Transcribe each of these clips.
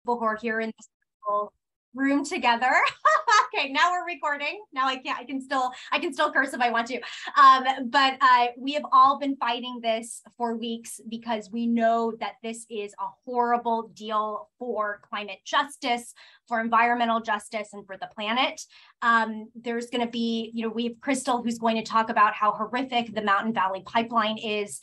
people who are here in this room together. Okay, now we're recording. Now I can still curse if I want to. But we have all been fighting this for weeks because we know that this is a horrible deal for climate justice, for environmental justice, and for the planet. There's going to be, we have Crystal who's going to talk about how horrific the Mountain Valley Pipeline is.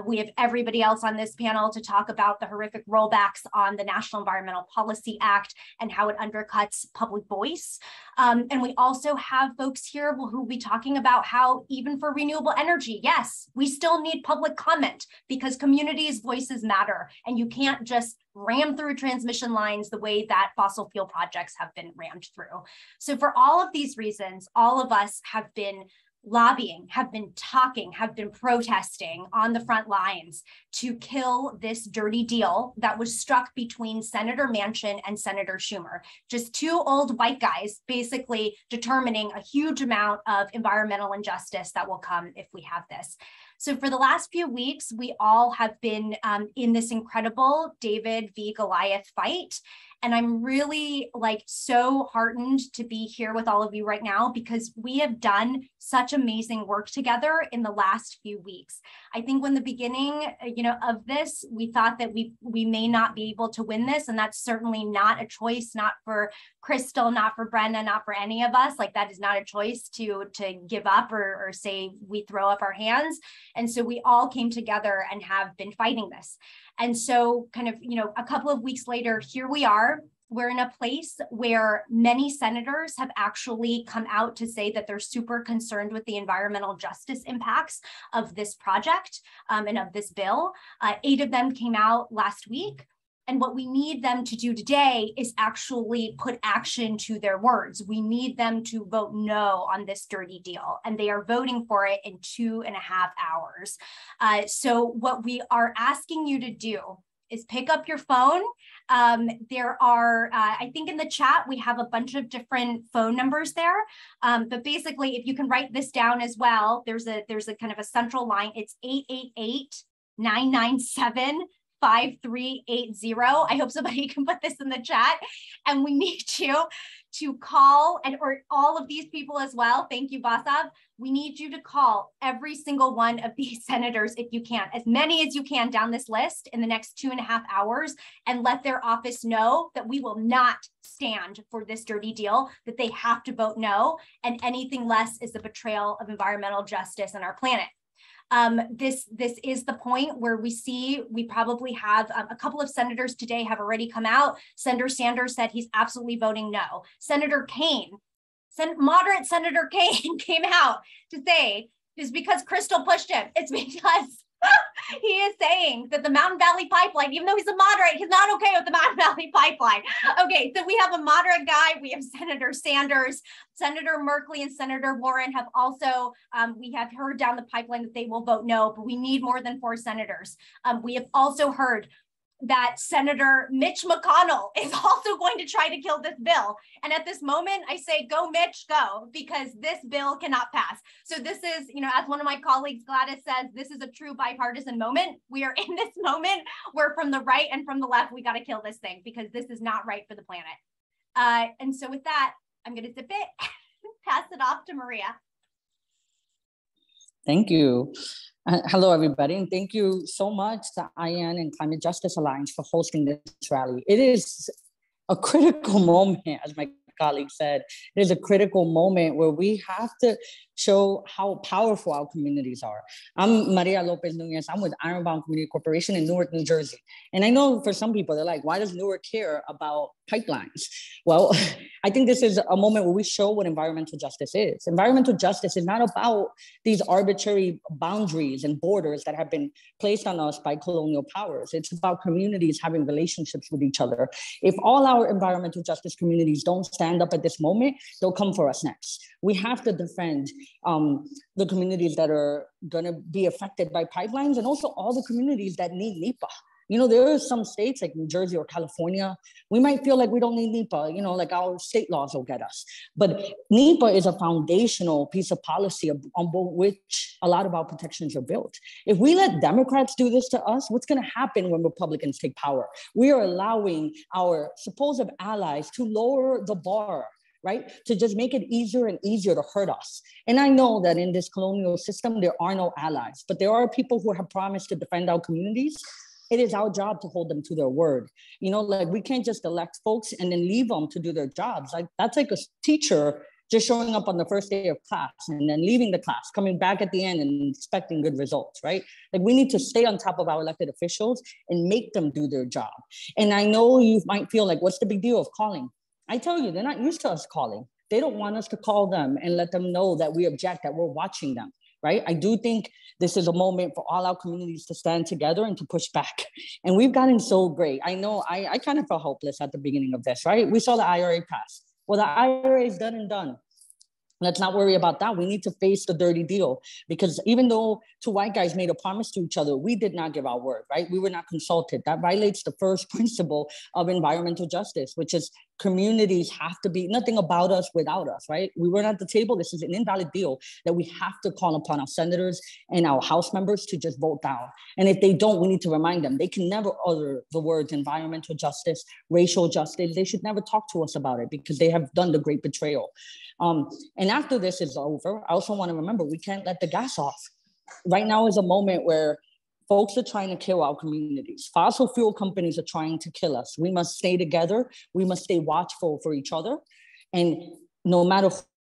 We have everybody else on this panel to talk about the horrific rollbacks on the National Environmental Policy Act and how it undercuts public voice. And we also have folks here who will be talking about how even for renewable energy, yes, we still need public comment because communities' voices matter, and you can't just ram through transmission lines the way that fossil fuel projects have been rammed through. So for all of these reasons, all of us have been lobbying, have been talking, have been protesting on the front lines to kill this dirty deal that was struck between Senator Manchin and Senator Schumer. Just two old white guys basically determining a huge amount of environmental injustice that will come if we have this. So for the last few weeks, we all have been in this incredible David v. Goliath fight. And I'm really so heartened to be here with all of you right now because we have done such amazing work together in the last few weeks. I think when the beginning, of this, we thought that we may not be able to win this. And that's certainly not a choice, not for Crystal, not for Brenda, not for any of us. That is not a choice to give up or say we throw up our hands. And so we all came together and have been fighting this. And so a couple of weeks later, here we are. We're in a place where many senators have actually come out to say that they're super concerned with the environmental justice impacts of this project and of this bill. 8 of them came out last week. And what we need them to do today is actually put action to their words. We need them to vote no on this dirty deal, and they are voting for it in 2.5 hours. So what we are asking you to do is pick up your phone. There are, I think in the chat, we have a bunch of different phone numbers there. But basically, if you can write this down as well, there's a kind of a central line. It's 888-997-5380. I hope somebody can put this in the chat. And we need you to call, or all of these people as well. Thank you, Basav. We need you to call every single one of these senators if you can, as many as you can down this list in the next 2.5 hours, and let their office know that we will not stand for this dirty deal, that they have to vote no, and anything less is the betrayal of environmental justice on our planet. This is the point where we probably have a couple of senators today have already come out. Senator Sanders said he's absolutely voting no. Senator Kaine, moderate Senator Kaine came out to say it's because Crystal pushed him. It's because he is saying that the Mountain Valley Pipeline, even though he's a moderate, he's not okay with the Mountain Valley Pipeline. Okay, so we have a moderate guy. We have Senator Sanders, Senator Merkley, and Senator Warren have also, we have heard down the pipeline that they will vote no, but we need more than 4 senators. We have also heard that Senator Mitch McConnell is also going to try to kill this bill. And at this moment, I say, go Mitch, go, because this bill cannot pass. So this is, as one of my colleagues, Gladys, says, this is a true bipartisan moment. We are in this moment where from the right and from the left, we got to kill this thing because this is not right for the planet. And so with that, I'm going to zip it, pass it off to Maria. Thank you. Hello, everybody, and thank you so much to IAN and Climate Justice Alliance for hosting this rally. It is a critical moment, as my colleague said. It is a critical moment where we have to show how powerful our communities are. I'm Maria Lopez Nunez. I'm with Ironbound Community Corporation in Newark, New Jersey. And I know for some people, they're like, why does Newark care about pipelines? Well, I think this is a moment where we show what environmental justice is. Environmental justice is not about these arbitrary boundaries and borders that have been placed on us by colonial powers. It's about communities having relationships with each other. If all our environmental justice communities don't stand up at this moment, they'll come for us next. We have to defend the communities that are going to be affected by pipelines, and also all the communities that need NEPA. You know, there are some states like New Jersey or California, we might feel like we don't need NEPA, you know, like our state laws will get us. But NEPA is a foundational piece of policy on which a lot of our protections are built. If we let Democrats do this to us, what's going to happen when Republicans take power? We are allowing our supposed allies to lower the bar, right? To just make it easier and easier to hurt us. And I know that in this colonial system, there are no allies, but there are people who have promised to defend our communities. It is our job to hold them to their word. You know, like we can't just elect folks and then leave them to do their jobs. Like that's like a teacher just showing up on the first day of class and then leaving the class, coming back at the end and expecting good results, right? Like we need to stay on top of our elected officials and make them do their job. And I know you might feel like, what's the big deal of calling? I tell you, they're not used to us calling. They don't want us to call them and let them know that we object, that we're watching them. Right? I do think this is a moment for all our communities to stand together and to push back. And we've gotten so great. I know I kind of felt hopeless at the beginning of this, right? We saw the IRA pass. Well, the IRA is done and done. Let's not worry about that. We need to face the dirty deal, because even though two white guys made a promise to each other, we did not give our word, right? We were not consulted. That violates the first principle of environmental justice, which is communities have to be nothing about us without us, right? We weren't at the table. This is an invalid deal that we have to call upon our senators and our House members to just vote down. And if they don't, we need to remind them they can never utter the words environmental justice, racial justice. They should never talk to us about it because they have done the great betrayal. And after this is over, I also want to remember we can't let the gas off. Right now is a moment where folks are trying to kill our communities. Fossil fuel companies are trying to kill us. We must stay together. We must stay watchful for each other. And no matter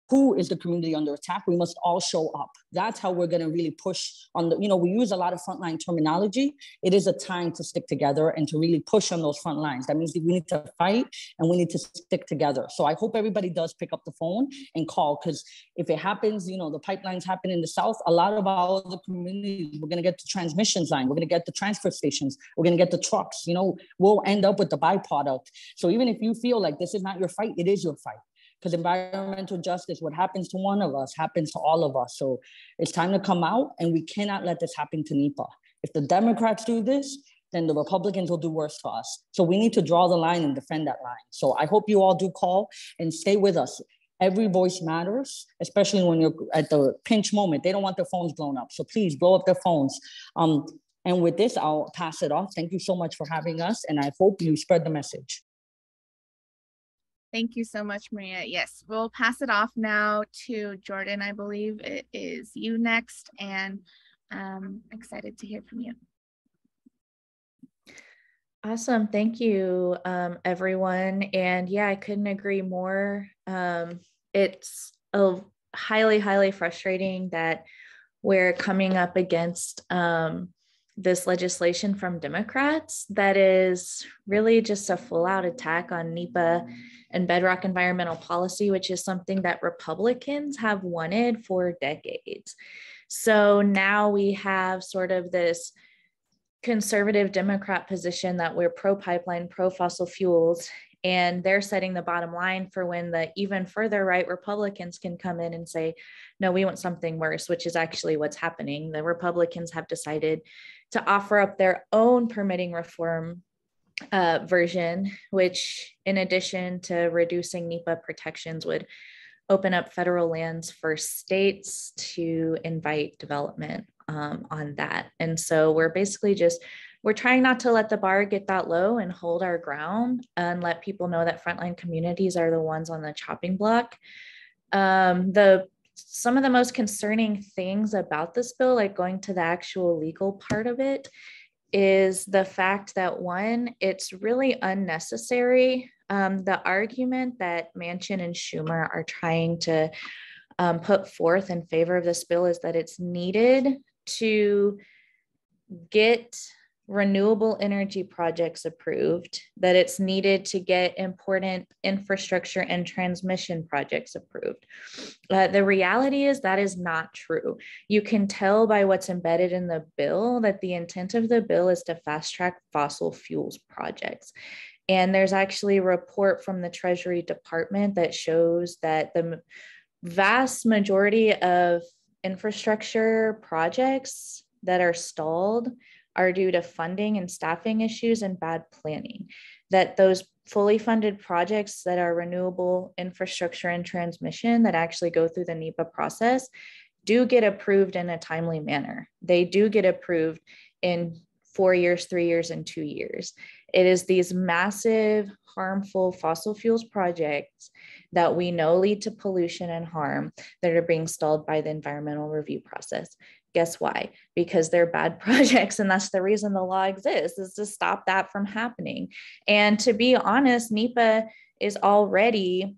who is the community under attack, we must all show up. That's how we're going to really push on the, you know, we use a lot of frontline terminology. It is a time to stick together and to really push on those front lines. That means that we need to fight and we need to stick together. So I hope everybody does pick up the phone and call, because if it happens, you know, the pipelines happen in the South, a lot of our other communities, we're going to get the transmission line, we're going to get the transfer stations, we're going to get the trucks, you know, we'll end up with the byproduct. So even if you feel like this is not your fight, it is your fight. Because environmental justice, what happens to one of us happens to all of us. So it's time to come out, and we cannot let this happen to NEPA. If the Democrats do this, then the Republicans will do worse to us. So we need to draw the line and defend that line. So I hope you all do call and stay with us. Every voice matters, especially when you're at the pinch moment. They don't want their phones blown up. So please blow up their phones. And with this, I'll pass it off. Thank you so much for having us. And I hope you spread the message. Thank you so much, Maria. Yes, we'll pass it off now to Jordan. I believe it is you next, and excited to hear from you. Awesome. Thank you, everyone. And yeah, I couldn't agree more. It's highly, highly frustrating that we're coming up against this legislation from Democrats that is really just a full-out attack on NEPA and bedrock environmental policy, which is something that Republicans have wanted for decades. So now we have sort of this conservative Democrat position that we're pro-pipeline, pro-fossil fuels, and they're setting the bottom line for when the even further right Republicans can come in and say, no, we want something worse, which is actually what's happening. The Republicans have decided to offer up their own permitting reform version, which in addition to reducing NEPA protections would open up federal lands for states to invite development on that. And so we're basically we're trying not to let the bar get that low and hold our ground and let people know that frontline communities are the ones on the chopping block. Some of the most concerning things about this bill, like going to the actual legal part of it, is the fact that one, it's really unnecessary. The argument that Manchin and Schumer are trying to put forth in favor of this bill is that it's needed to get renewable energy projects approved, that it's needed to get important infrastructure and transmission projects approved. The reality is that is not true. You can tell by what's embedded in the bill that the intent of the bill is to fast track fossil fuels projects. And there's actually a report from the Treasury Department that shows that the vast majority of infrastructure projects that are stalled are due to funding and staffing issues and bad planning. That those fully funded projects that are renewable infrastructure and transmission that actually go through the NEPA process do get approved in a timely manner. They do get approved in 4 years, 3 years, and 2 years. It is these massive, harmful fossil fuels projects that we know lead to pollution and harm that are being stalled by the environmental review process. Guess why? Because they're bad projects, and that's the reason the law exists, is to stop that from happening. And to be honest, NEPA is already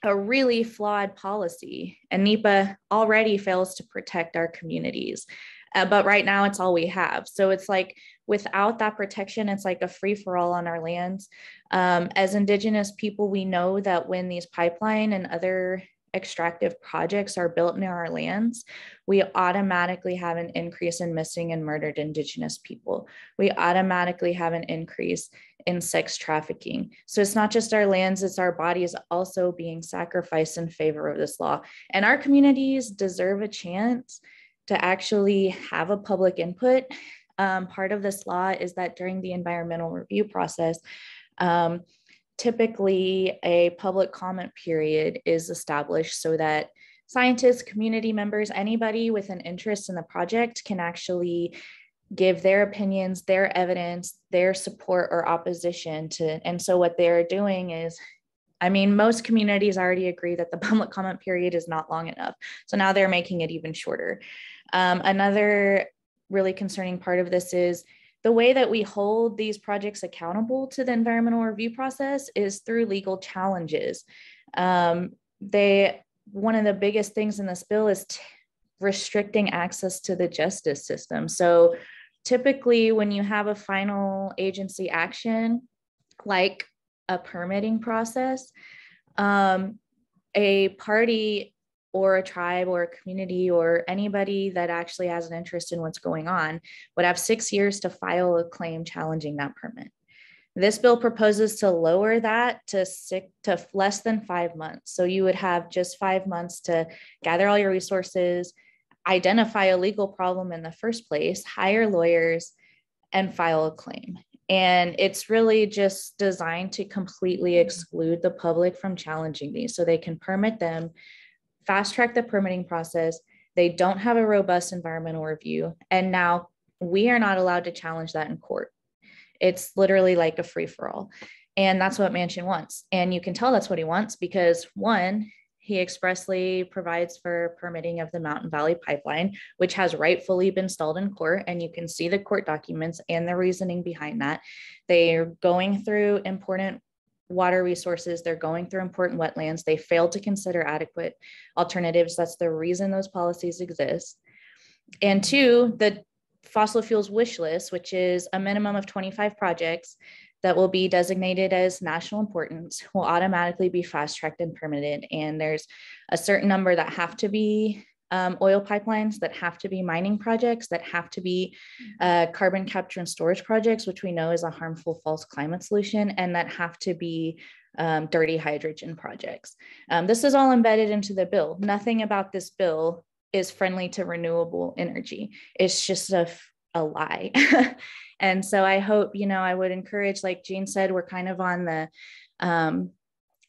a really flawed policy, and NEPA already fails to protect our communities. But right now it's all we have. So it's like, without that protection, it's like a free-for-all on our lands. As Indigenous people, we know that when these pipeline and other extractive projects are built near our lands, we automatically have an increase in missing and murdered Indigenous people. We automatically have an increase in sex trafficking. So it's not just our lands, it's our bodies also being sacrificed in favor of this law. And our communities deserve a chance to actually have a public input. Part of this law is that during the environmental review process, typically a public comment period is established so that scientists, community members, anybody with an interest in the project can actually give their opinions, their evidence, their support or opposition to. And so what they're doing is, I mean, most communities already agree that the public comment period is not long enough. So now they're making it even shorter. Another really concerning part of this is the way that we hold these projects accountable to the environmental review process is through legal challenges. One of the biggest things in this bill is restricting access to the justice system. So typically when you have a final agency action, like a permitting process, a party or a tribe or a community or anybody that actually has an interest in what's going on would have 6 years to file a claim challenging that permit. This bill proposes to lower that to less than 5 months. So you would have just 5 months to gather all your resources, identify a legal problem in the first place, hire lawyers, and file a claim. And it's really just designed to completely exclude the public from challenging these so they can permit them, fast track the permitting process. They don't have a robust environmental review. And now we are not allowed to challenge that in court. It's literally like a free for all. And that's what Manchin wants. And you can tell that's what he wants because, one, he expressly provides for permitting of the Mountain Valley Pipeline, which has rightfully been stalled in court. And you can see the court documents and the reasoning behind that. They're going through important water resources. They're going through important wetlands. They failed to consider adequate alternatives. That's the reason those policies exist. And two, the fossil fuels wish list, which is a minimum of 25 projects that will be designated as national importance, will automatically be fast-tracked and permitted. And there's a certain number that have to be oil pipelines, that have to be mining projects, that have to be carbon capture and storage projects, which we know is a harmful false climate solution, and that have to be dirty hydrogen projects. This is all embedded into the bill. Nothing about this bill is friendly to renewable energy. It's just a lie. And so I hope, I would encourage, like Jean said, we're kind of on the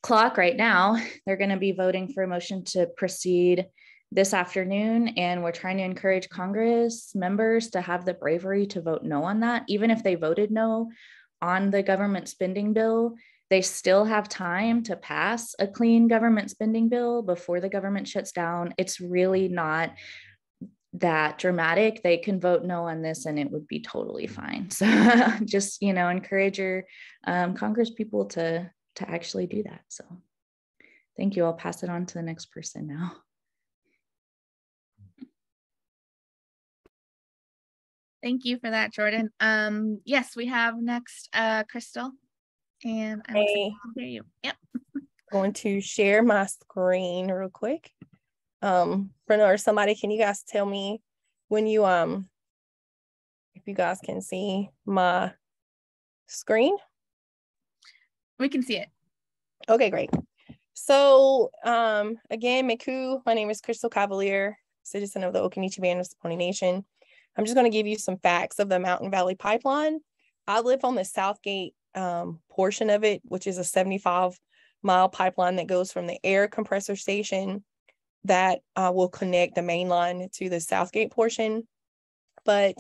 clock right now. They're going to be voting for a motion to proceed this afternoon. And we're trying to encourage Congress members to have the bravery to vote no on that. Even if they voted no on the government spending bill, they still have time to pass a clean government spending bill before the government shuts down. It's really not that dramatic. They can vote no on this and it would be totally fine. So just, encourage your Congress people to actually do that. So thank you. I'll pass it on to the next person now. Thank you for that, Jordan. Yes, we have next Crystal, and I'm excited to hear you. Yep. Going to share my screen real quick. Brenda or somebody, can you guys tell me when you if you guys can see my screen? We can see it. Okay, great. So again, Miku, my name is Crystal Cavalier, citizen of the Okinichi Band of Saponi Nation. I'm just going to give you some facts of the Mountain Valley Pipeline. I live on the Southgate portion of it, which is a 75-mile pipeline that goes from the air compressor station that will connect the main line to the Southgate portion. But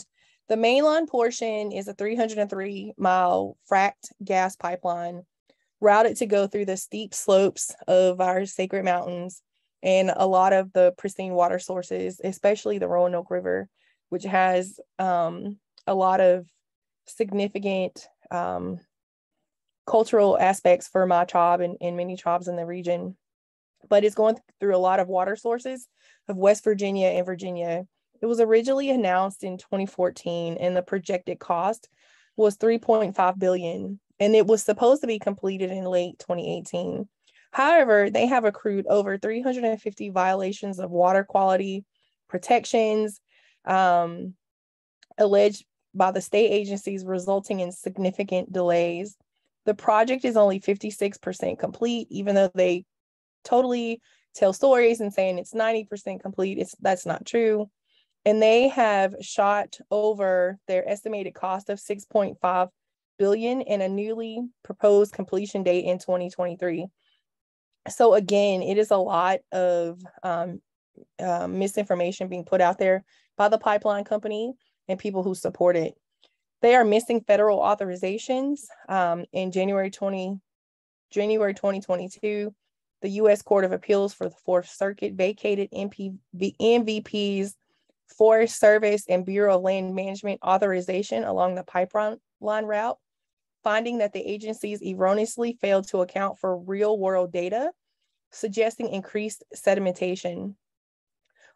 the mainline portion is a 303-mile fracked gas pipeline routed to go through the steep slopes of our sacred mountains and a lot of the pristine water sources, especially the Roanoke River, which has a lot of significant cultural aspects for my tribe and many tribes in the region. But it's going through a lot of water sources of West Virginia and Virginia. It was originally announced in 2014, and the projected cost was $3.5 billion, and it was supposed to be completed in late 2018. However, they have accrued over 350 violations of water quality protections, alleged by the state agencies, resulting in significant delays. The project is only 56% complete, even though they totally tell stories and saying it's 90% complete. That's not true. And they have shot over their estimated cost of $6.5 billion and a newly proposed completion date in 2023. So again, it is a lot of misinformation being put out there by the pipeline company and people who support it. They are missing federal authorizations. In January 2022, the U.S. Court of Appeals for the Fourth Circuit vacated MVP's Forest Service and Bureau of Land Management authorization along the pipeline route, finding that the agencies erroneously failed to account for real-world data, suggesting increased sedimentation.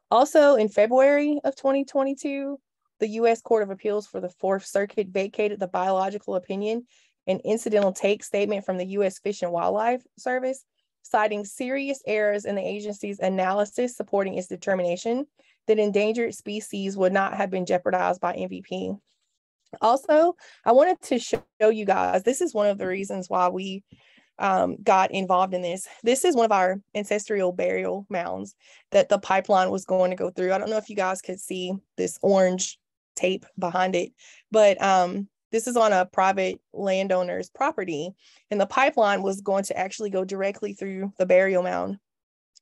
Also, in February of 2022, the U.S. Court of Appeals for the Fourth Circuit vacated the biological opinion and incidental take statement from the U.S. Fish and Wildlife Service, citing serious errors in the agency's analysis supporting its determination that endangered species would not have been jeopardized by MVP. Also, I wanted to show you guys, this is one of the reasons why we got involved in this. This is one of our ancestral burial mounds that the pipeline was going to go through. I don't know if you guys could see this orange tape behind it, but this is on a private landowner's property, and the pipeline was going to actually go directly through the burial mound.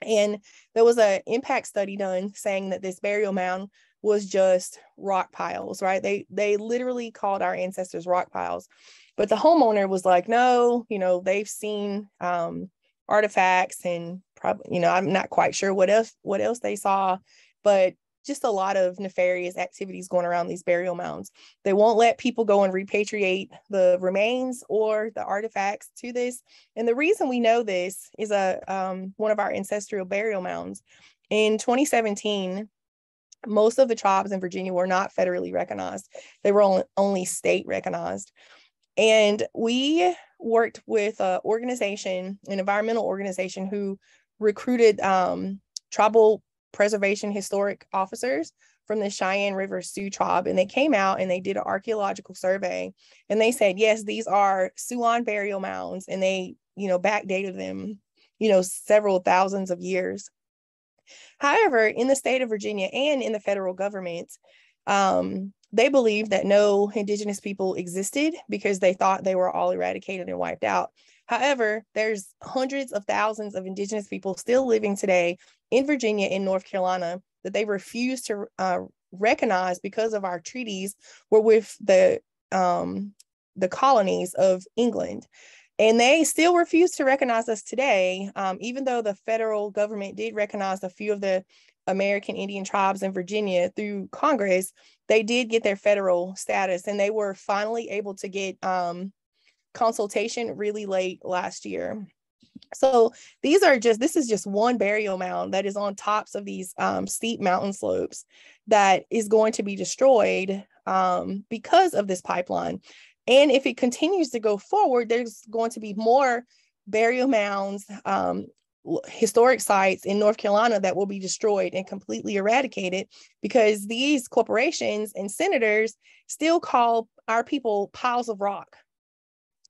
And there was an impact study done saying that this burial mound was just rock piles, right? They literally called our ancestors rock piles. But the homeowner was like, no, they've seen artifacts and probably, I'm not quite sure what else they saw, but just a lot of nefarious activities going around these burial mounds. They won't let people go and repatriate the remains or the artifacts to this. And the reason we know this is one of our ancestral burial mounds. In 2017, most of the tribes in Virginia were not federally recognized. They were only state recognized. And we worked with an environmental organization who recruited tribal preservation historic officers from the Cheyenne River Sioux tribe. And they came out and they did an archaeological survey. And they said, yes, these are Siouan burial mounds. And they, backdated them, several thousands of years. However, in the state of Virginia and in the federal government, they believed that no indigenous people existed because they thought they were all eradicated and wiped out. However, there's hundreds of thousands of indigenous people still living today in Virginia and North Carolina that they refuse to recognize because of our treaties were with the colonies of England. And they still refuse to recognize us today, even though the federal government did recognize a few of the American Indian tribes in Virginia through Congress. They did get their federal status, and they were finally able to get consultation really late last year. So this is just one burial mound that is on tops of these steep mountain slopes that is going to be destroyed because of this pipeline. And if it continues to go forward, there's going to be more burial mounds, historic sites in North Carolina that will be destroyed and completely eradicated because these corporations and senators still call our people piles of rock.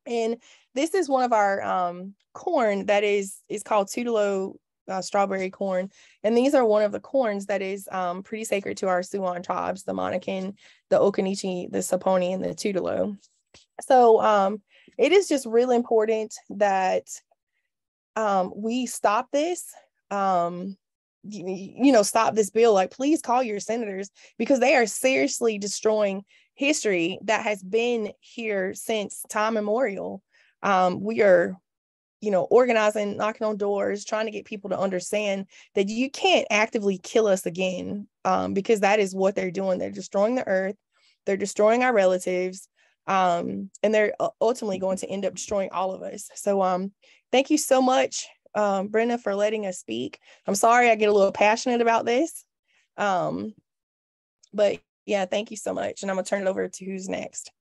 And this is one of our corn that is called Tutelo strawberry corn. And these are one of the corns that is pretty sacred to our Siouan tribes, the Monacan, the Occaneechi, the Saponi, and the Tutelo. So it is just really important that we stop this, stop this bill. Like, please call your senators, because they are seriously destroying history that has been here since time immemorial. We are, organizing, knocking on doors, trying to get people to understand that you can't actively kill us again, because that is what they're doing. They're destroying the earth. They're destroying our relatives. And they're ultimately going to end up destroying all of us. So thank you so much, Brenda, for letting us speak. I'm sorry I get a little passionate about this. But yeah, thank you so much. And I'm gonna turn it over to who's next.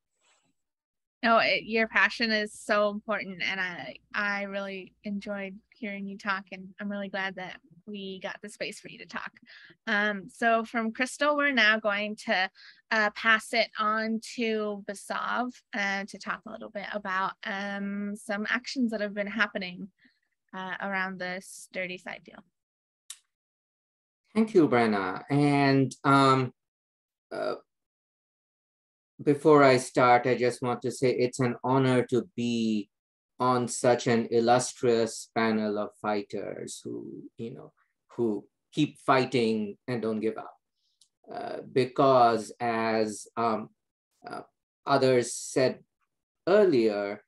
No, your passion is so important, and I really enjoyed hearing you talk, and I'm really glad that we got the space for you to talk. So from Crystal, we're now going to pass it on to Basav to talk a little bit about some actions that have been happening around this dirty side deal. Thank you, Brenna. And before I start, I just want to say it's an honor to be on such an illustrious panel of fighters who keep fighting and don't give up. Because as others said earlier,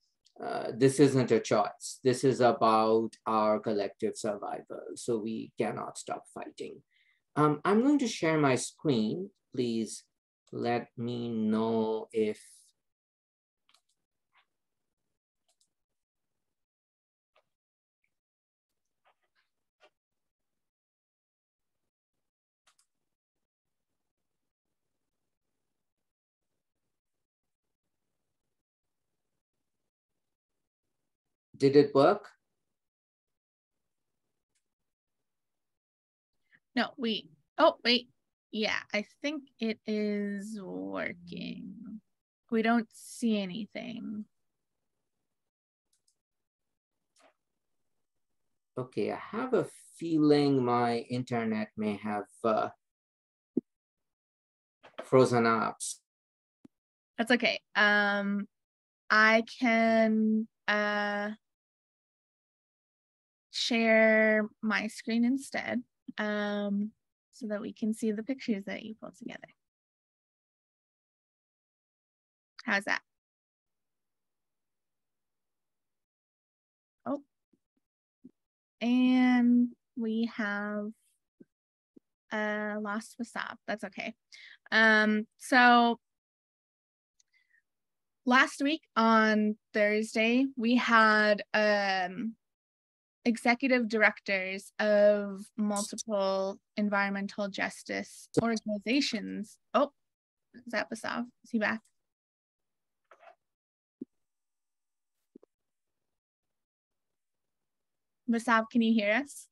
this isn't a choice. This is about our collective survival. So we cannot stop fighting. I'm going to share my screen. Please let me know if did it work? No, wait. Oh, wait. Yeah, I think it is working. We don't see anything. Okay, I have a feeling my internet may have frozen up. That's okay. I can share my screen instead, so that we can see the pictures that you pulled together. How's that? Oh, and we have lost Wasab. That's okay. So last week on Thursday, we had executive directors of multiple environmental justice organizations. Oh, is that Basav? Is he back? Basav, can you hear us?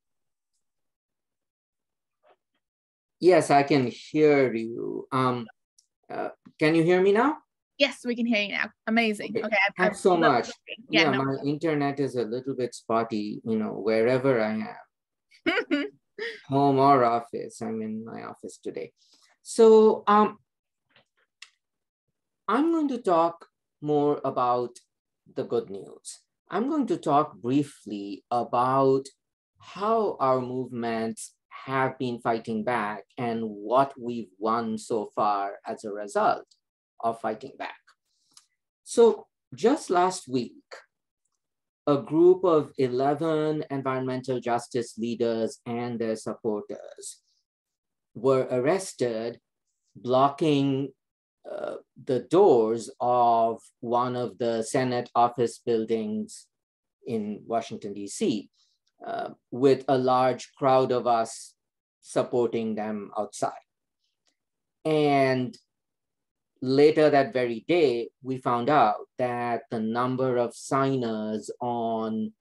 Yes, I can hear you. Can you hear me now? Yes, we can hear you now. Amazing. Okay. Thanks so much. Yeah, no. My internet is a little bit spotty, wherever I am. Home or office. I'm in my office today. So I'm going to talk more about the good news. I'm going to talk briefly about how our movements have been fighting back and what we've won so far as a result of fighting back. So just last week, a group of 11 environmental justice leaders and their supporters were arrested blocking the doors of one of the Senate office buildings in Washington, D.C., with a large crowd of us supporting them outside. And later that very day, we found out that the number of signers on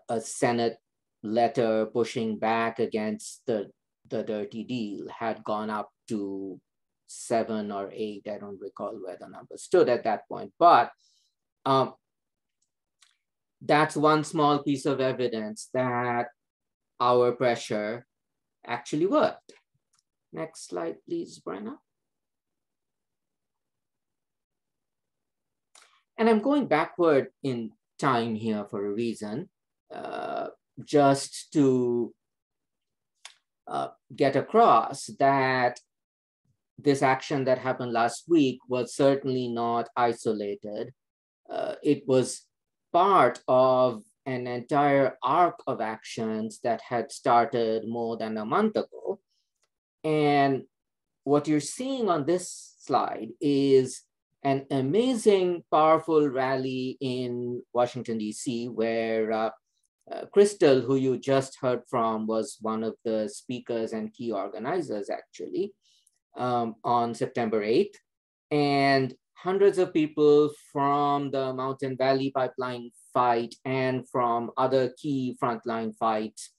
a Senate letter pushing back against the dirty deal had gone up to 7 or 8. I don't recall where the number stood at that point, but that's one small piece of evidence that our pressure actually worked. Next slide, please, Brenna. And I'm going backward in time here for a reason, just to get across that this action that happened last week was certainly not isolated. It was part of an entire arc of actions that had started more than a month ago. And what you're seeing on this slide is an amazing, powerful rally in Washington, D.C., where Crystal, who you just heard from, was one of the speakers and key organizers, actually, on September 8th. And hundreds of people from the Mountain Valley Pipeline fight and from other key frontline fights,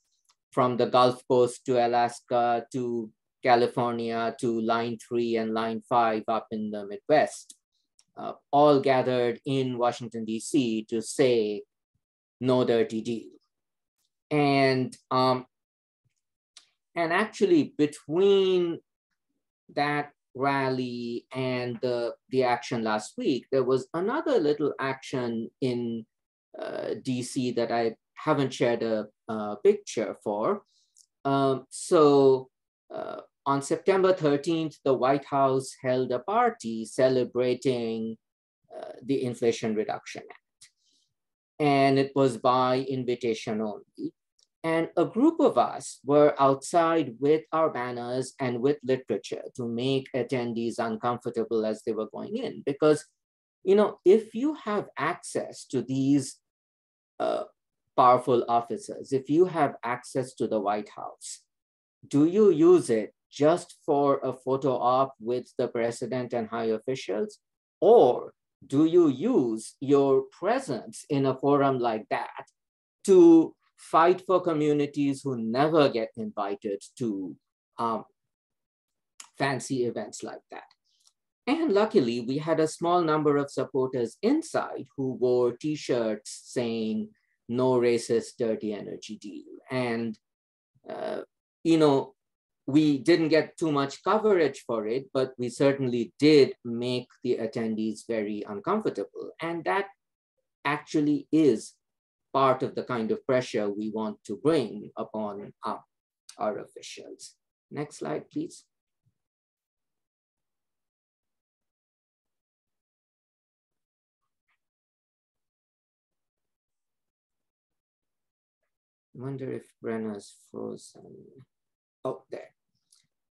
from the Gulf Coast to Alaska to California to Line 3 and Line 5 up in the Midwest, all gathered in Washington, D.C. to say no dirty deal. And actually between that rally and the action last week, there was another little action in DC that I haven't shared a picture for. On September 13th, the White House held a party celebrating the Inflation Reduction Act. And it was by invitation only. And a group of us were outside with our banners and with literature to make attendees uncomfortable as they were going in. Because, you know, if you have access to these powerful officers, if you have access to the White House, do you use it just for a photo op with the president and high officials? Or do you use your presence in a forum like that to fight for communities who never get invited to fancy events like that? And luckily, we had a small number of supporters inside who wore t-shirts saying, "No racist, dirty energy deal." And, you know, we didn't get too much coverage for it, but we certainly did make the attendees very uncomfortable. And that actually is part of the kind of pressure we want to bring upon our officials. Next slide, please. I wonder if Brenna's frozen. Oh, there.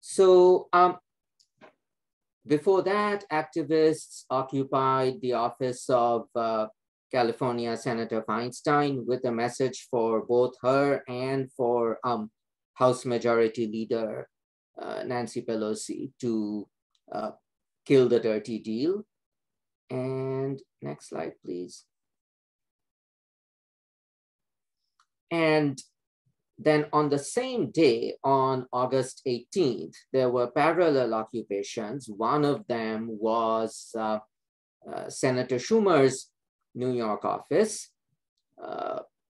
So before that, activists occupied the office of California Senator Feinstein with a message for both her and for House Majority Leader Nancy Pelosi to kill the dirty deal. And next slide, please. And then on the same day, on August 18th, there were parallel occupations. One of them was Senator Schumer's New York office,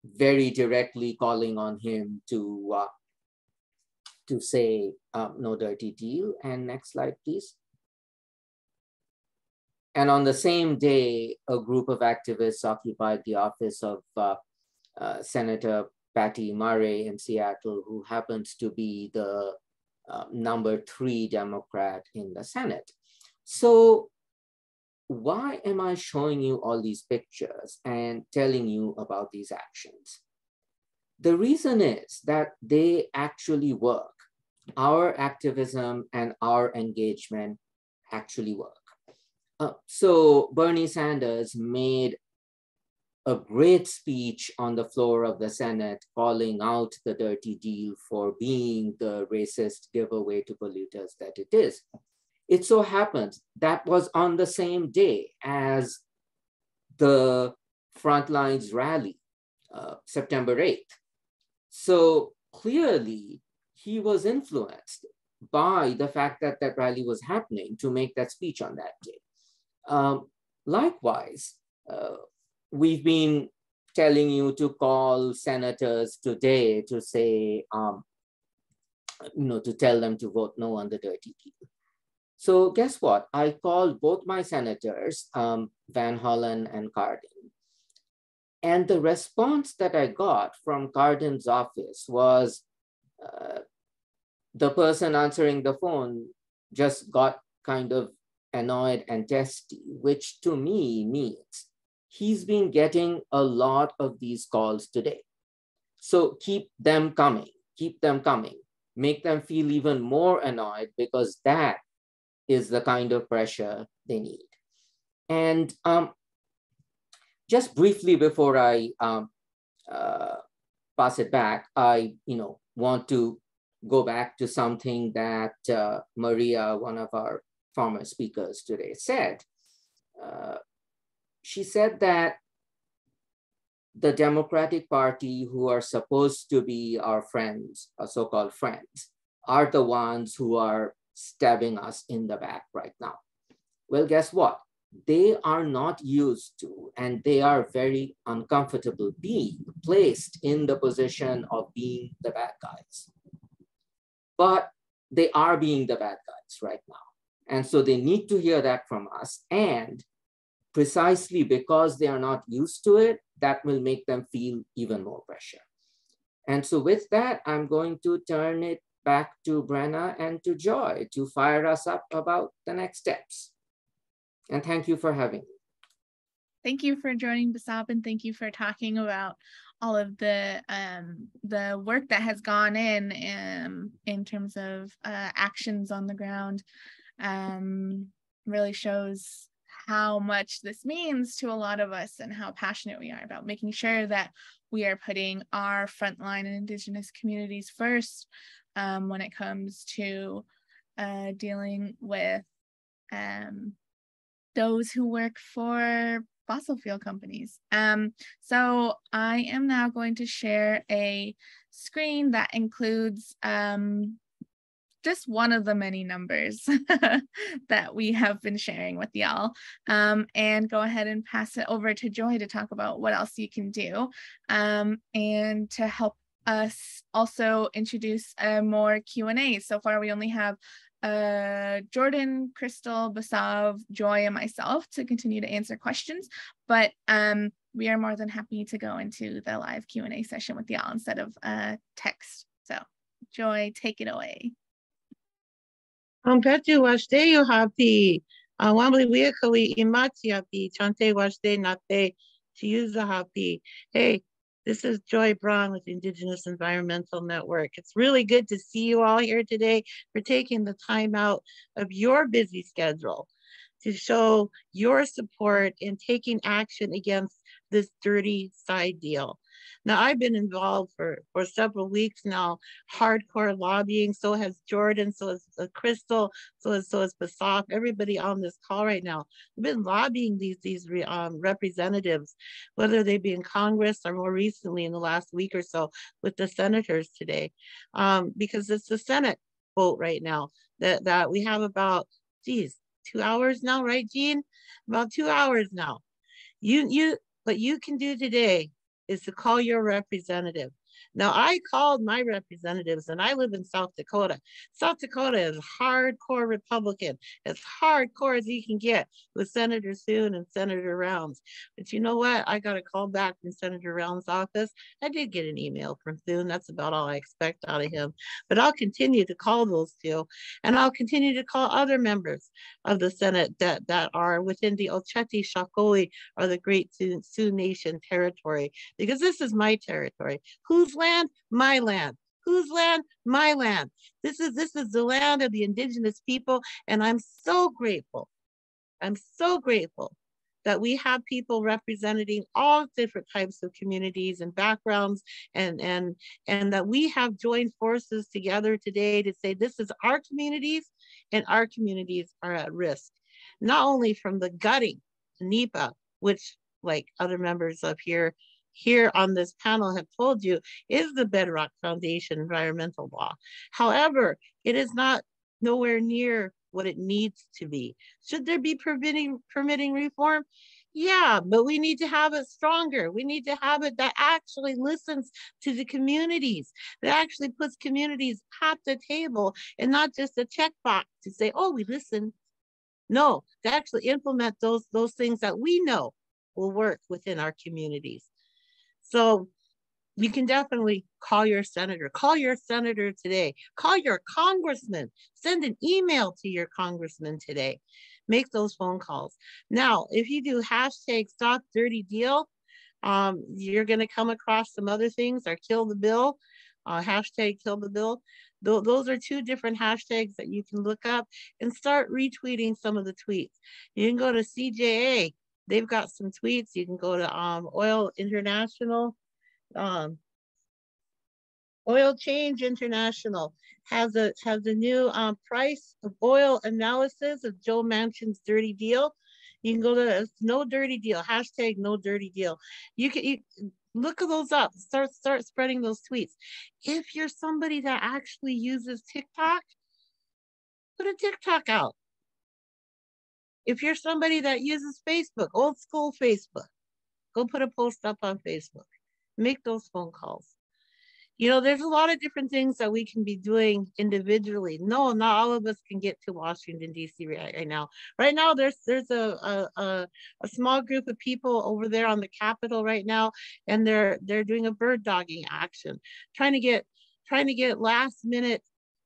very directly calling on him to say no dirty deal. And next slide, please. And on the same day, a group of activists occupied the office of Senator Patty Murray in Seattle, who happens to be the number 3 Democrat in the Senate. So why am I showing you all these pictures and telling you about these actions? The reason is that they actually work. Our activism and our engagement actually work. So Bernie Sanders made a great speech on the floor of the Senate calling out the dirty deal for being the racist giveaway to polluters that it is. It so happens that was on the same day as the Frontlines rally, September 8th. So clearly he was influenced by the fact that that rally was happening to make that speech on that day. Likewise, we've been telling you to call senators today to say, to tell them to vote no on the dirty deal. So guess what? I called both my senators, Van Hollen and Cardin. And the response that I got from Cardin's office was the person answering the phone just got kind of annoyed and testy, which to me means he's been getting a lot of these calls today. So keep them coming, make them feel even more annoyed, because that is the kind of pressure they need. And just briefly before I pass it back, I want to go back to something that Maria, one of our former speakers today, said. She said that the Democratic Party, who are supposed to be our friends, our so-called friends, are the ones who are stabbing us in the back right now. Well, guess what? They are not used to, and they are very uncomfortable being placed in the position of being the bad guys. But they are being the bad guys right now. And so they need to hear that from us. And precisely because they are not used to it, that will make them feel even more pressure. And so with that, I'm going to turn it back to Brenna and to Joy to fire us up about the next steps. And thank you for having me. Thank you for joining, Basab, and thank you for talking about all of the work that has gone in terms of actions on the ground. Really shows how much this means to a lot of us and how passionate we are about making sure that we are putting our frontline and Indigenous communities first when it comes to dealing with those who work for fossil fuel companies. So I am now going to share a screen that includes just one of the many numbers that we have been sharing with y'all, and go ahead and pass it over to Joy to talk about what else you can do, and to help us also introduce more Q&A. So far, we only have Jordan, Crystal, Basav, Joy, and myself to continue to answer questions, but we are more than happy to go into the live Q&A session with y'all instead of text. So Joy, take it away. Petu washte happy. Wambly weekly imati happy. Chante washte nate to use the happy. Hey, this is Joy Braun with Indigenous Environmental Network. It's really good to see you all here today for taking the time out of your busy schedule to show your support in taking action against this dirty side deal. Now, I've been involved for several weeks now, hardcore lobbying. So has Jordan, so has Crystal, so has Basaf, everybody on this call right now. We've been lobbying these representatives, whether they be in Congress or more recently in the last week or so with the senators today, because it's the Senate vote right now that we have about, 2 hours now, right, Jean? About 2 hours now. What you can do today is to call your representative. Now, I called my representatives, and I live in South Dakota. South Dakota is hardcore Republican, as hardcore as you can get with Senator Thune and Senator Rounds. But you know what? I got a call back from Senator Rounds' office. I did get an email from Thune. That's about all I expect out of him. But I'll continue to call those two, and I'll continue to call other members of the Senate that are within the Ocheti Shakoi or the Great Sioux Nation territory, because this is my territory. Whose land? My land. Whose land? My land. This is the land of the Indigenous people, and I'm so grateful. I'm so grateful that we have people representing all different types of communities and backgrounds, and that we have joined forces together today to say this is our communities, and our communities are at risk, not only from the gutting, NEPA, which, like other members up here on this panel have told you, is the bedrock foundation environmental law. However, it is not nowhere near what it needs to be. Should there be permitting reform? Yeah, but we need to have it stronger. We need to have it that actually listens to the communities, that actually puts communities at the table and not just a checkbox to say, oh, we listen. No, to actually implement those things that we know will work within our communities. So you can definitely call your senator. Call your senator today. Call your congressman. Send an email to your congressman today. Make those phone calls. Now, if you do hashtag stop dirty deal, you're going to come across some other things, or kill the bill, hashtag kill the bill. Those are two different hashtags that you can look up and start retweeting some of the tweets. You can go to CJA. They've got some tweets. You can go to Oil International. Oil Change International has a new price of oil analysis of Sen.Manchin's dirty deal. You can go to no dirty deal, hashtag no dirty deal. You look those up, start spreading those tweets. If you're somebody that actually uses TikTok, put a TikTok out. If you're somebody that uses Facebook, old school Facebook, go put a post up on Facebook. Make those phone calls. You know, there's a lot of different things that we can be doing individually. No, not all of us can get to Washington, D.C. right now. Right now, there's a small group of people over there on the Capitol right now, and they're doing a bird dogging action, trying to get last minute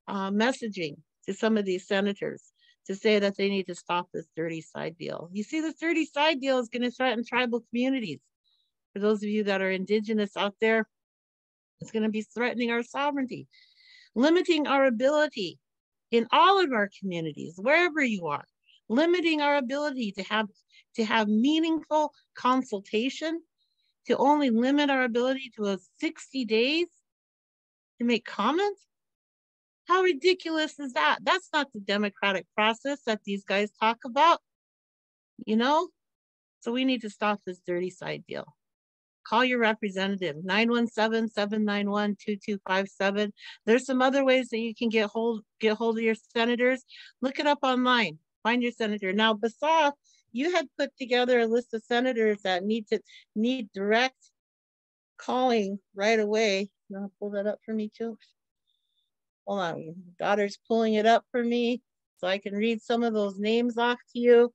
messaging to some of these senators to say that they need to stop this dirty side deal. You see, this dirty side deal is going to threaten tribal communities. For those of you that are Indigenous out there, it's going to be threatening our sovereignty, limiting our ability in all of our communities, wherever you are, limiting our ability to have meaningful consultation, to only limit our ability to 60 days to make comments. How ridiculous is that? That's not the democratic process that these guys talk about, you know? So we need to stop this dirty side deal. Call your representative, 917-791-2257. There's some other ways that you can get hold of your senators. Look it up online. Find your senator. Now, Basaf, you had put together a list of senators that need direct calling right away. You want to pull that up for me, too? Hold on. Your daughter's pulling it up for me so I can read some of those names off to you.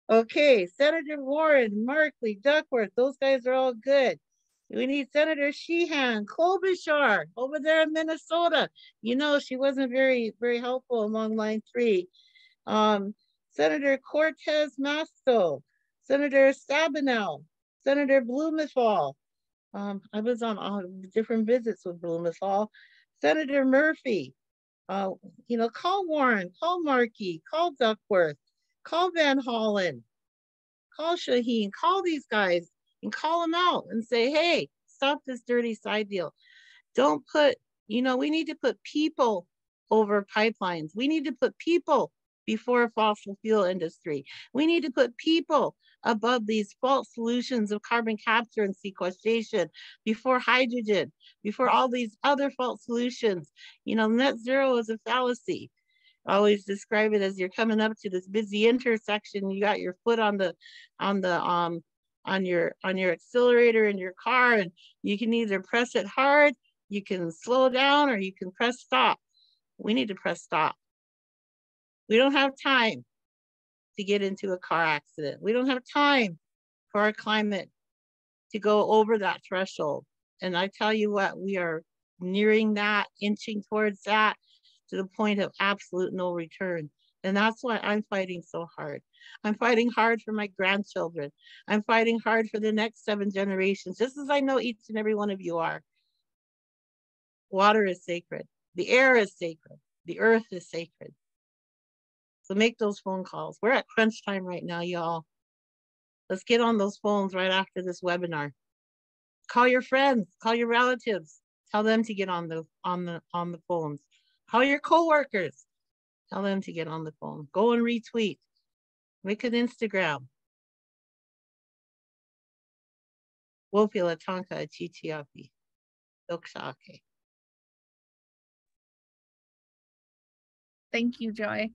Okay, Senator Warren, Markley, Duckworth, those guys are all good. We need Senator Sheehan, Klobuchar over there in Minnesota. You know, she wasn't very helpful along line 3. Senator Cortez Masto, Senator Stabenow, Senator Blumenthal. I was on different visits with Blumenthal. Senator Murphy, you know, call Warren, call Markey, call Duckworth, call Van Hollen, call Shaheen, call these guys and call them out and say, hey, stop this dirty side deal. Don't put, you know, we need to put people over pipelines. We need to put people before fossil fuel industry. We need to put people above these false solutions of carbon capture and sequestration, before hydrogen, before all these other false solutions. You know, net zero is a fallacy. I always describe it as you're coming up to this busy intersection. You got your foot on your accelerator in your car, and you can either press it hard, you can slow down, or you can press stop. We need to press stop. We don't have time to get into a car accident. We don't have time for our climate to go over that threshold. And I tell you what, we are nearing that, inching towards that, to the point of absolute no return. And that's why I'm fighting so hard. I'm fighting hard for my grandchildren. I'm fighting hard for the next 7 generations, just as I know each and every one of you are. Water is sacred. The air is sacred. The earth is sacred. So make those phone calls. We're at crunch time right now, y'all. Let's get on those phones right after this webinar. Call your friends, call your relatives, tell them to get on the phones. Call your coworkers, tell them to get on the phone. Go and retweet. Make an Instagram. Wopila Tanka Chitiapi. Dokshake. Thank you, Joy.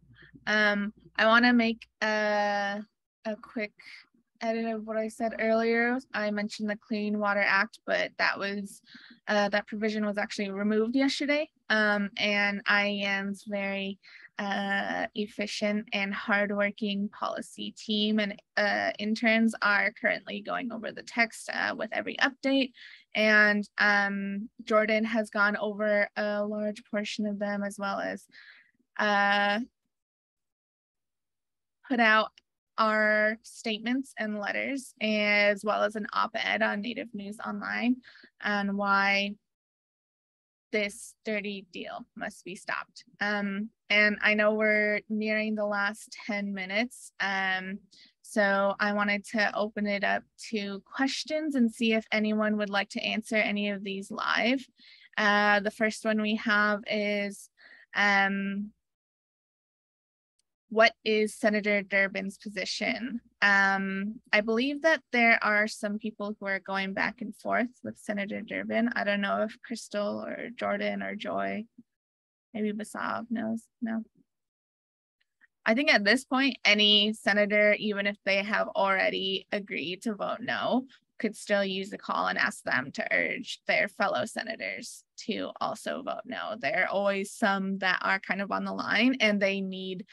I want to make a a quick edit of what I said earlier. I mentioned the Clean Water Act, but that was that provision was actually removed yesterday. And IAN's very efficient and hardworking policy team and interns are currently going over the text with every update. And Jordan has gone over a large portion of them, as well as put out our statements and letters, as well as an op-ed on Native News Online on why this dirty deal must be stopped. And I know we're nearing the last 10 minutes. So I wanted to open it up to questions and see if anyone would like to answer any of these live. The first one we have is, what is Senator Durbin's position? I believe that there are some people who are going back and forth with Senator Durbin. I don't know if Crystal or Jordan or Joy, maybe Basav knows. No. I think at this point, any senator, even if they have already agreed to vote no, could still use the call and ask them to urge their fellow senators to also vote no. There are always some that are kind of on the line, and they need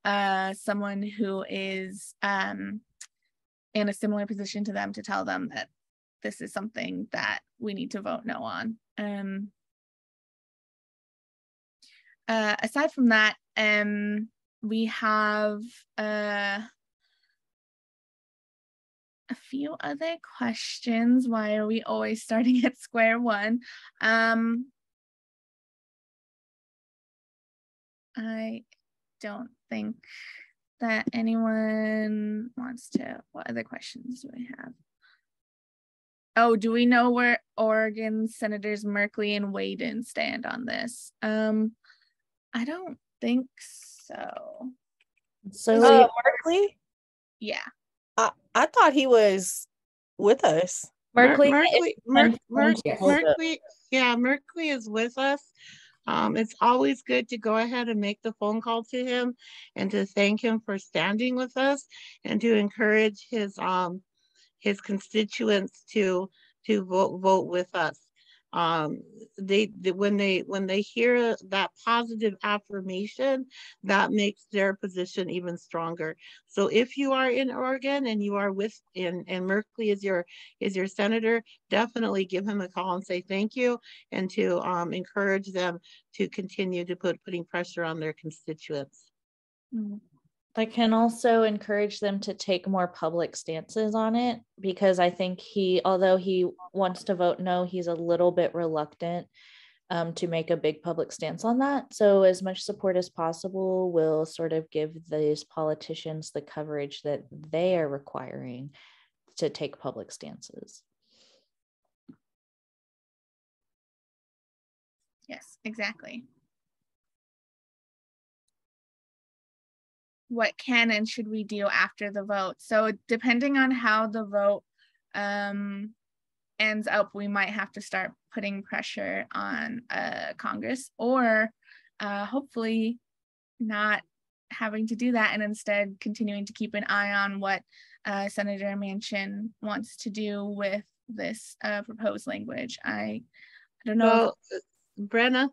someone who is in a similar position to them to tell them that this is something that we need to vote no on. Aside from that, we have a few other questions. Why are we always starting at square one? I don't think that anyone wants to. What other questions do we have? Oh, do we know where Oregon Senators Merkley and Whedon stand on this? I don't think so. So Markley? Yeah. I thought he was with us. Merkley, Merkley is with us. It's always good to go ahead and make the phone call to him and to thank him for standing with us and to encourage his constituents to vote with us. When they hear that positive affirmation, that makes their position even stronger. So if you are in Oregon and you are with and Merkley is your senator, definitely give him a call and say thank you, and to encourage them to continue to putting pressure on their constituents. I can also encourage them to take more public stances on it, because I think although he wants to vote no, he's a little bit reluctant to make a big public stance on that. So as much support as possible will sort of give these politicians the coverage that they are requiring to take public stances. Yes, exactly. What can and should we do after the vote? So depending on how the vote ends up, we might have to start putting pressure on Congress, or hopefully not having to do that, and instead continuing to keep an eye on what Senator Manchin wants to do with this proposed language. I don't know. So, Brenna,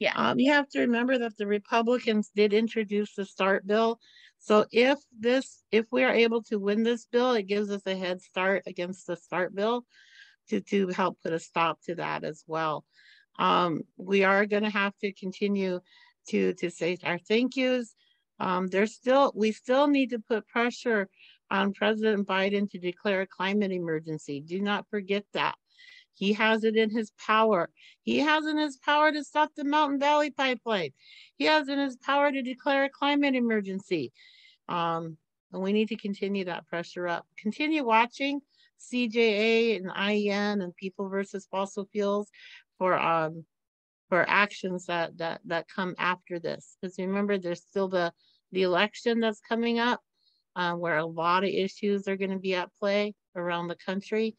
yeah, you have to remember that the Republicans did introduce the START bill. So if we are able to win this bill, it gives us a head start against the START bill to help put a stop to that as well. We are going to have to continue to say our thank yous. We still need to put pressure on President Biden to declare a climate emergency. Do not forget that. He has it in his power. He has in his power to stop the Mountain Valley Pipeline. He has in his power to declare a climate emergency. And we need to continue that pressure up. Continue watching CJA and IEN and People versus Fossil Fuels for actions that come after this. Because remember, there's still the election that's coming up, where a lot of issues are going to be at play around the country.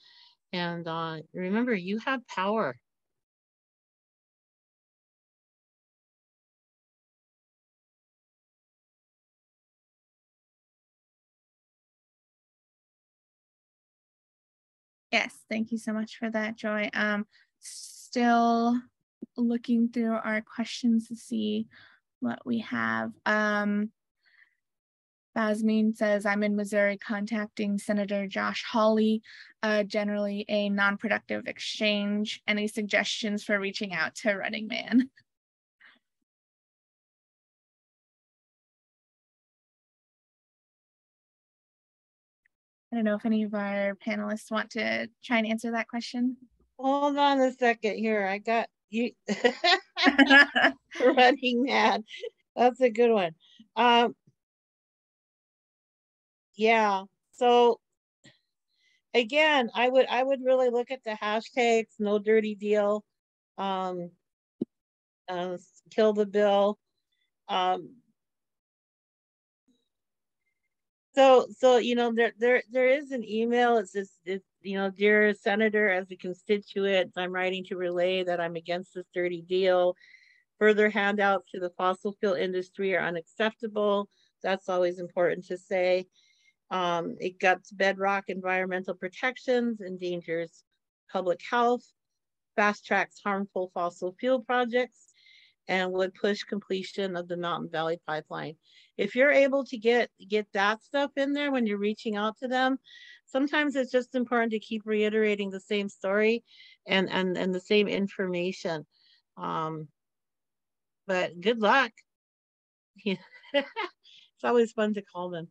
And remember, you have power. Yes, thank you so much for that, Joy. Still looking through our questions to see what we have. Basmeen says, I'm in Missouri contacting Senator Josh Hawley, generally a non-productive exchange. Any suggestions for reaching out to Running Man? I don't know if any of our panelists want to try and answer that question. Hold on a second here. I got you. Running Man. That's a good one. Yeah. So again, I would really look at the hashtags, no dirty deal, kill the bill. So you know, there is an email. It's just, you know, dear Senator, as a constituent, I'm writing to relay that I'm against this dirty deal. Further handouts to the fossil fuel industry are unacceptable. That's always important to say. It guts bedrock environmental protections, endangers public health, fast tracks harmful fossil fuel projects, and would push completion of the Mountain Valley Pipeline. If you're able to get that stuff in there when you're reaching out to them, sometimes it's just important to keep reiterating the same story and the same information. But good luck. It's always fun to call them.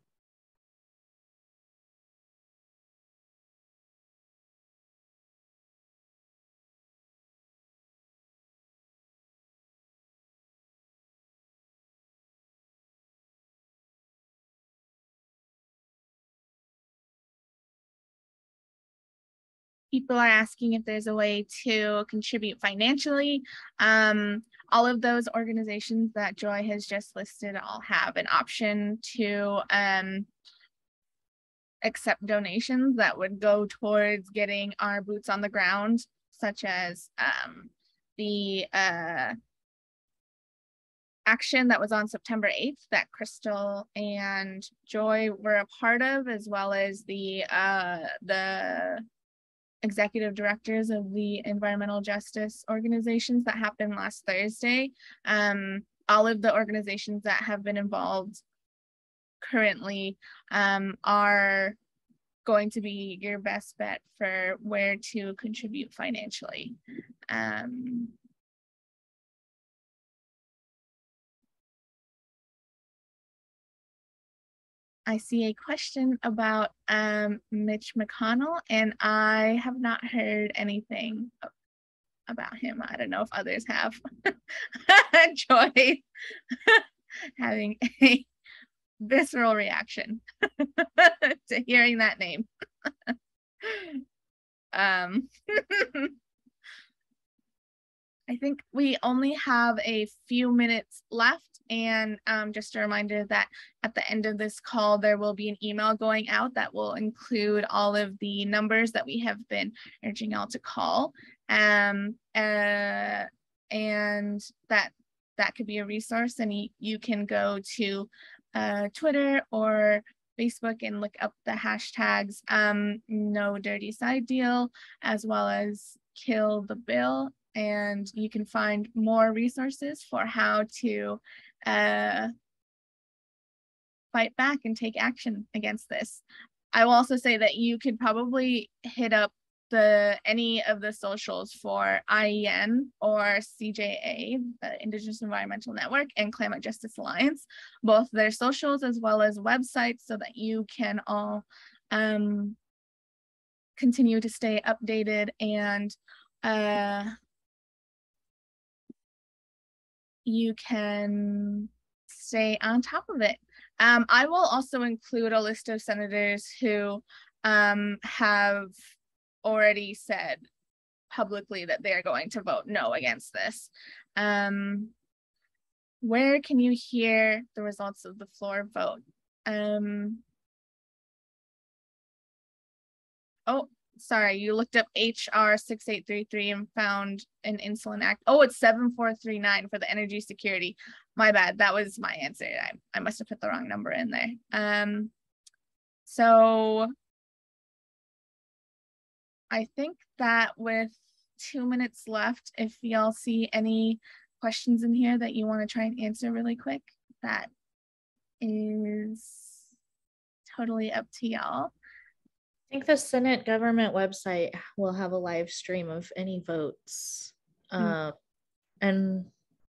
People are asking if there's a way to contribute financially. All of those organizations that Joy has just listed all have an option to accept donations that would go towards getting our boots on the ground, such as the action that was on September 8th that Crystal and Joy were a part of, as well as the executive directors of the environmental justice organizations that happened last Thursday. All of the organizations that have been involved currently are going to be your best bet for where to contribute financially. I see a question about Mitch McConnell, and I have not heard anything about him. I don't know if others have. Joy having a visceral reaction to hearing that name. I think we only have a few minutes left, and just a reminder that at the end of this call, there will be an email going out that will include all of the numbers that we have been urging y'all to call, and that could be a resource, and you can go to Twitter or Facebook and look up the hashtags no dirty side deal, as well as kill the bill, and you can find more resources for how to fight back and take action against this. I will also say that you could probably hit up any of the socials for IEN or CJA, the Indigenous Environmental Network, and Climate Justice Alliance, both their socials as well as websites, so that you can all continue to stay updated and you can stay on top of it. I will also include a list of senators who have already said publicly that they're going to vote no against this. Where can you hear the results of the floor vote? Oh, sorry, you looked up HR 6833 and found an Insulin Act. Oh, it's 7439 for the energy security. My bad, that was my answer. I must have put the wrong number in there. So I think that with 2 minutes left, if y'all see any questions in here that you want to try and answer really quick, that is totally up to y'all. I think the Senate government website will have a live stream of any votes. And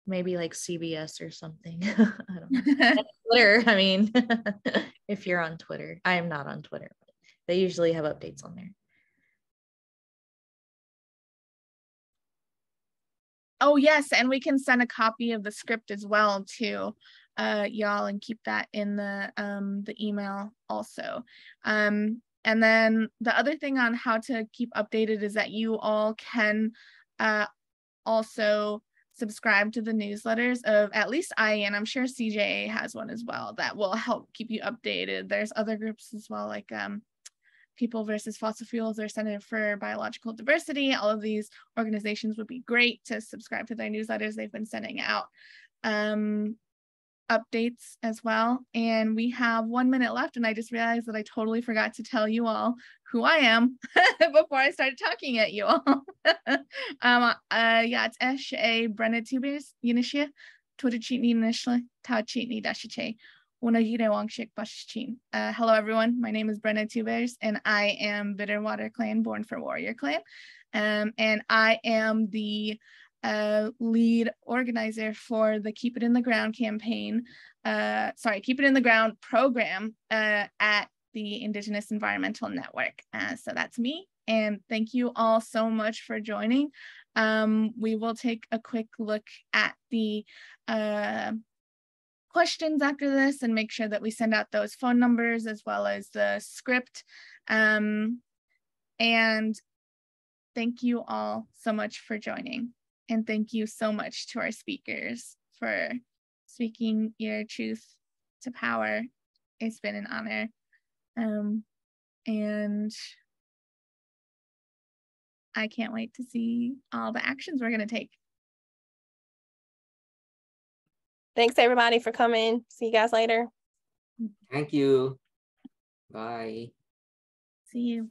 maybe like CBS or something. I don't know. Twitter, I mean, if you're on Twitter. I am not on Twitter, but they usually have updates on there. Oh yes, and we can send a copy of the script as well to y'all and keep that in the email also. And then the other thing on how to keep updated is that you all can also subscribe to the newsletters of at least I, and I'm sure CJA has one as well, that will help keep you updated. There's other groups as well, like People versus Fossil Fuels or Center for Biological Diversity. All of these organizations would be great to subscribe to their newsletters. They've been sending out updates as well. And we have 1 minute left, and I just realized that I totally forgot to tell you all who I am before I started talking at you all. Yeah, it's Eshe Brenna Tues, Yinishia, Twitter Cheatney Nishla, Tao Cheatney Dashiche. Hello everyone, my name is Brenna Tues, and I am Bitterwater Clan, Born for Warrior Clan. And I am the lead organizer for the Keep It in the Ground campaign, Keep It in the Ground program at the Indigenous Environmental Network. So that's me, and thank you all so much for joining. We will take a quick look at the questions after this and make sure that we send out those phone numbers as well as the script. And thank you all so much for joining. And thank you so much to our speakers for speaking your truth to power. It's been an honor. And I can't wait to see all the actions we're going to take. Thanks everybody for coming. See you guys later. Thank you. Bye. See you.